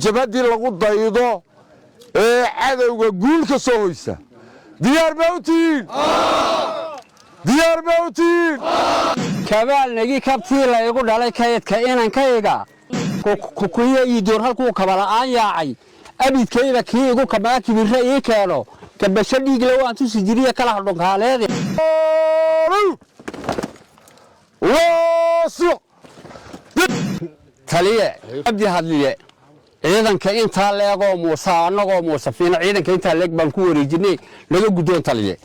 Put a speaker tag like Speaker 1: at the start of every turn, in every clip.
Speaker 1: جبهتي لغو ضيضو عدوغا قول كسويسا ديار موتين ديار موتين
Speaker 2: كبال نجي كابتي لا يقول علي كايت كائنا كايغا كوكويا يدور هالكو كبلا ياعي أبيد كيدا كي يقول كباكي بالرأي كانوا كبشرني قلوا أنتو سجرية كلا حلوك هالهذي
Speaker 1: واسع
Speaker 2: تالية أبدي هذلية إذا كأن تالله موسى أنا موسى فينا إذا كأن تالله بنكوري جني لقوا قدون تالية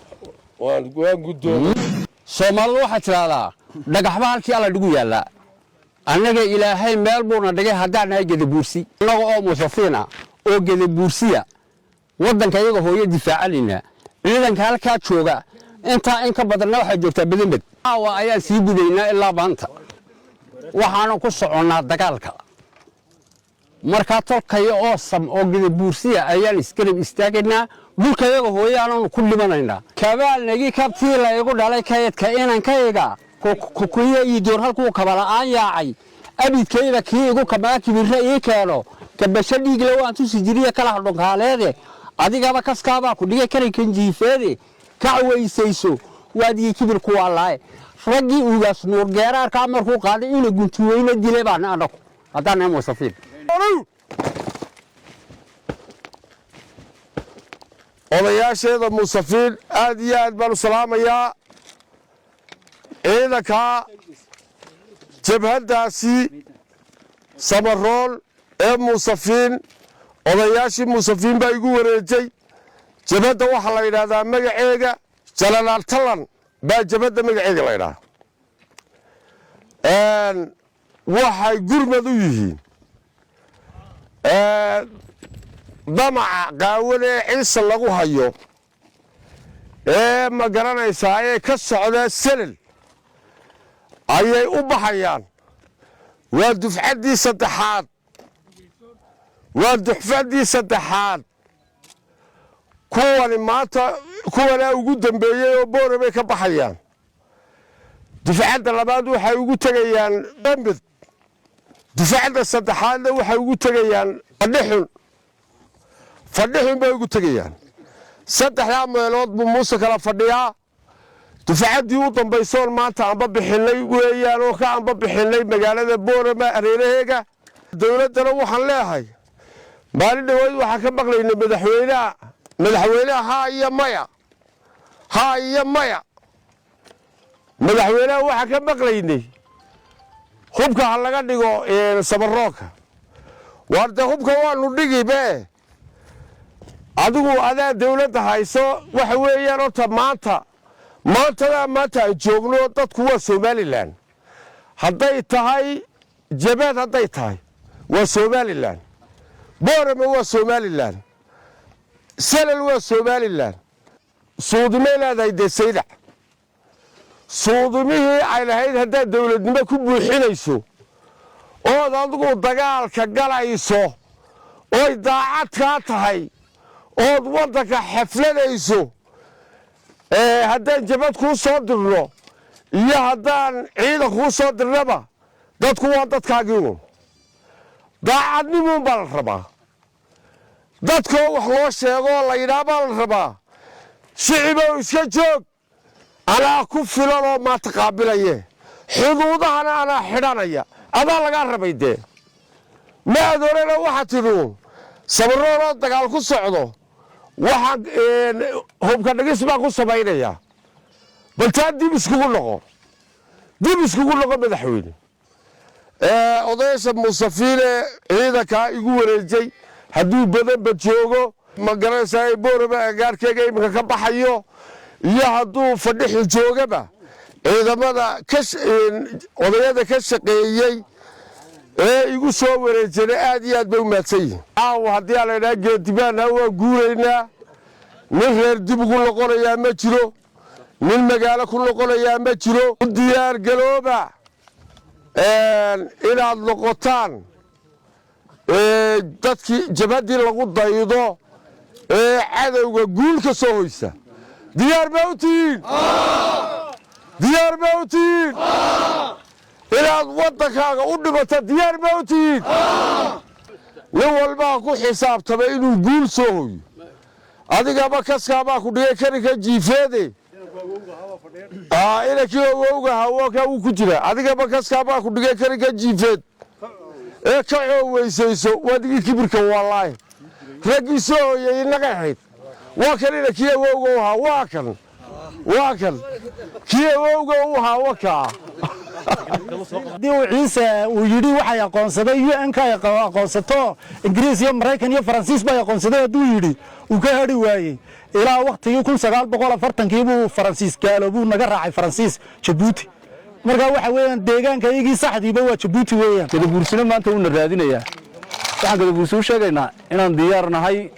Speaker 1: وين قدون
Speaker 2: سومال واحد هذا دقح بالك على دقوا يلا أنا جا إلى هاي ملبورن دقى هدانا جد بورسي لقوا موسى فينا أو جد بورسية ودن كيجو هو يدفع علينا إذا كهالك شوجا إنك بدرنا واحد جوته بدين بد أو أيام سيبدينا إلا بانتا waxaanu ku soconaa dagaalka marka tolkay oo sam oo gida buursiya ayaan iskarib istaagaynaa dhulkayaga hooyaanu ku dhimanaynaa kabaal nagi kabtii la igu dhalay kaydka inaan kayga kukuya idoor halku kabala aan yaacay abidkayda kii igu kabaaki birra'yi keeno kabashadii galaw aan tu sijiriya kala hadhon haaleede adigaba kaskaaba ku dhigay karinkan jiifeede ka weysayso waadii kibir ku walaay ragii ugaas nuur geeraar ka markuu qaaday inuu guntuweyna dilay baan anagu hadaan ay musafiin
Speaker 1: odayaasheeda musafiin aad iyo aad baan u salaamayaa ciidanka jabhadaasi samarool ee musafiin odayaashii musafiin baa igu wareejay jabhadda waxaa la yidhaahdaa magaceega jalalaal talan baa jabhadda magaceega la yidhaahdaa waxay gurmad u yihiin damaca qaawan ee ciise lagu hayo ee ma garanaysaa ee ka socda selel ayay u baxayaan waa dufcaddii saddexaad waa duxfaddii saddexaad kuwani maanta kuwanaa ugu dambeeyey oo boore bay ka baxayaan dufcadda labaad waxay ugu tegayaan dambed dufcadda saddexaadna waxay ugu tegayaan fadhixun bay ugu tegayaan saddexdaa meelood buu muuse kala fadhiyaa dufcaddii u dambaysoon maanta anba bixinay weeyaan oo ka anba bixinay magaalada boorama areeraheega dowladdana waxaan leehay maalin dhaweyd waxaan ka maqlaynay madaxweynaha haa iyo maya madaxweynaha waxaan ka maqlaynay hubka ha laga dhigo sabaroonka waar dee hubka waanu dhigibe adigu adaa dawladda hayso waxa weeyaan horta maanta aan joogno dadku waa somalilan hadday tahay jabaad hadday tahay waa somalilan boorama waa somalilan selal waa somalilan suudimay leedahay dee saydac suudimihii ay lahayd haddaad dawladnimo ku buuxinayso ood adigu dagaalka galayso oy daacad kaa tahay ood waddanka xafladayso haddaan jabad kuu soo dirno iyo haddaan ciidan kuu soo dirnaba dadku waa dadkaagiiun daacadnimuun baa la rabaa dadkoo wax loo sheegoo la yidhaah baa la rabaa shicibow iska joog anaa ku filan oo maanta qaabilaye xuduudahana anaa xidhanaya adaa lagaa rabay dee ma adoorana waxaa tidhuun sabarooloo dagaal ku socdo waxaan hubka dhigis baan ku samaynayaa bal taa dib iskugu noqo madaxweyne odayaasha musafiine ciidankaa igu wareejay hadduu badanba joogo ma garanaysaa boorama agaarkeega iminka ka baxayo iyo hadduu fadhixu joogaba ciidamada odayada ka shaqeeyey ee igu soo wareejana aad iyo aad bay u mahadsan yihiin caawa haddii aan laydhaha geedibaanha waa guuraynaa nin reer dib ugu noqonayaa ma jiro nin magaalo ku noqonayaa ma jiro u diyaar galooba inaad noqotaan dadkii jabhaddii lagu daydo ee cadowga guul ka soo hoysa diyaar baa u tihiin inaad inaad waddankaaga u dhimato diyaar ma u tihiin nin walbaa ku xisaabtama inuu guul soo hoyo adigaba kaskaabaa ku dhigay karinka jiifeede inankii awowga hawookaa wuu ku jira adigaba kaskaabaa ku dhigay karinka jiifeed ee ka cooweysayso waadigii kibirka wallaahi raggii soo hoyay inaga ahayd waa kan inankii awowga u ahaa waa kan kii awowga u ahaa wakaa
Speaker 3: haddii uu ciise uu yidhi waxay aqoonsaday UN-ka ay aqoonsato ingiriis iyo maraykan iyo faransiis bay aqoonsaday hadduu yidhi uu ka hadhi waayey ilaa waqtigii 1940kii buu faransiis gaalo buu naga raacay faransiis Jabuuti markaa waxa weeyaan deegaanka iyagii saxdiiba waa Jabuuti weeyaan
Speaker 4: gadabuursina maanta uu na raadinayaa waxaan gadabuursi u sheegaynaa inaan diyaar nahay